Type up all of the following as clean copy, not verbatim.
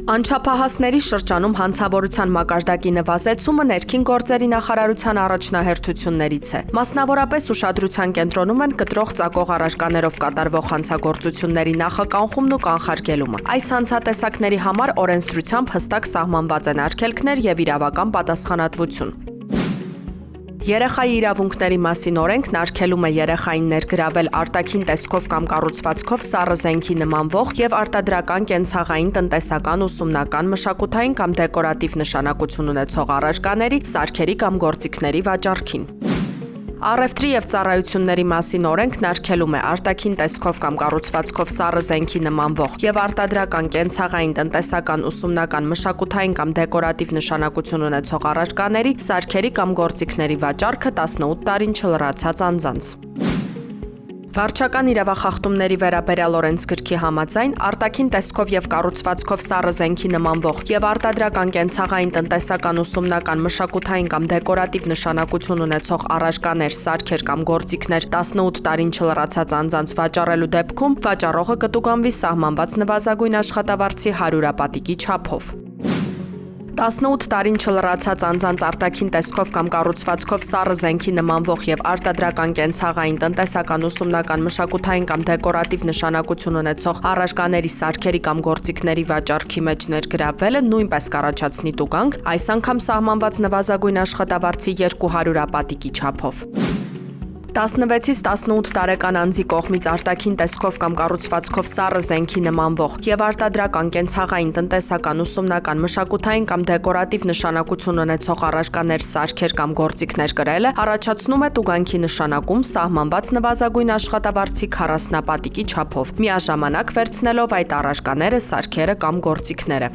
Անչափահասների շրջանում հանցավորության մակարդակի նվազեցումը ներքին գործերի նախարարության առաջնահերթություններից է։ Մասնավորապես ուշադրության կենտրոնում են կտրող ծակող առարկաներով կատարվող հանցագործությունների նախականխումն ու կանխարգելումը։ Այս հանցատեսակների համար օրենսդրությամբ հստակ սահմանված են արգելքներ եւ իրավական պատասխանատվություն։ Երեխայի իրավունքների մասին օրենքն արգելում է երեխային ներգրավել արտաքին տեսքով կամ կառուցվածքով սառը զենքի նմանվող եւ արտադրական կենցաղային, տնտեսական, ուսումնական, մշակութային կամ դեկորատիվ նշանակություն ունեցող առարկաների, սարքերի կամ գործիքների վաճառքին։ Առևտրի եւ ծառայությունների մասին օրենքն արգելում է արտաքին տեսքով կամ կառուցվածքով սառը զենքի նմանվող եւ արտադրական կենցաղային, տնտեսական, ուսումնական, մշակութային կամ դեկորատիվ նշանակություն ունեցող առարկաների, սարքերի կամ գործիքների վաճառքը 18 տարին չլրացած անձանց։ Վարչական իրավախախտումների վերաբերյալ օրենսգրքի համաձայն արտաքին տեսքով եւ կառուցվածքով սառը զենքի նմանվող եւ արտադրական կենցաղային, տնտեսական, ուսումնական, մշակութային կամ դեկորատիվ նշանակություն ունեցող առարկաներ, սարքեր կամ գործիքներ 18 տարին չլրացած անձանց վաճառելու դեպքում վաճառողը կտուգանվի սահմանված նվազագույն աշխատավարձի 100-ապատիկի չափով։ 18 տարին չլրացած անձանց արտաքին տեսքով կամ կառուցվածքով սառը զենքի նմանվող եւ արտադրական կենցաղային, տնտեսական, ուսումնական, մշակութային կամ դեկորատիվ նշանակություն ունեցող առարկաների, սարքերի կամ գործիքների վաճառքի մեջ ներգրավվելը նույնպես կառաջացնի տուգանք, այս անգամ սահմանված նվազագույն աշխատավարձի 200-ապատիկի չափով։ 16-ից 18 տարեկան անձի կողմից արտաքին տեսքով կամ կառուցվածքով սառը զենքի նմանվող եւ արտադրական կենցաղային, տնտեսական, ուսումնական, մշակութային կամ դեկորատիվ նշանակություն ունեցող առարկաներ, սարքեր կամ գործիքներ կրելը առաջացնում է տուգանքի նշանակում սահմանված նվազագույն աշխատավարձի 40-ապատիկի չափով, միաժամանակ վերցնելով այդ առարկաները, սարքերը կամ գործիքները։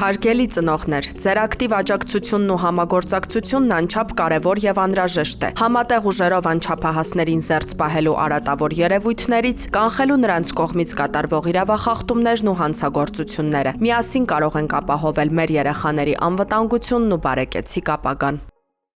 Հարգելի ծնողներ, ձեր ակտիվ աջակցությունն ու համագործակցությունն անչափ կարևոր եւ անհրաժեշտ է։ Համատեղ ուժերով անչափահասներին զերծ պահելու արատավոր երևույթներից, կանխելու նրանց կողմից կատարվող իրավախախտումներն ու հանցագործությունները։ Միասին կարող ենք ապահովել մեր երեխաների անվտանգությունն ու բարեկեցիկ ապագան։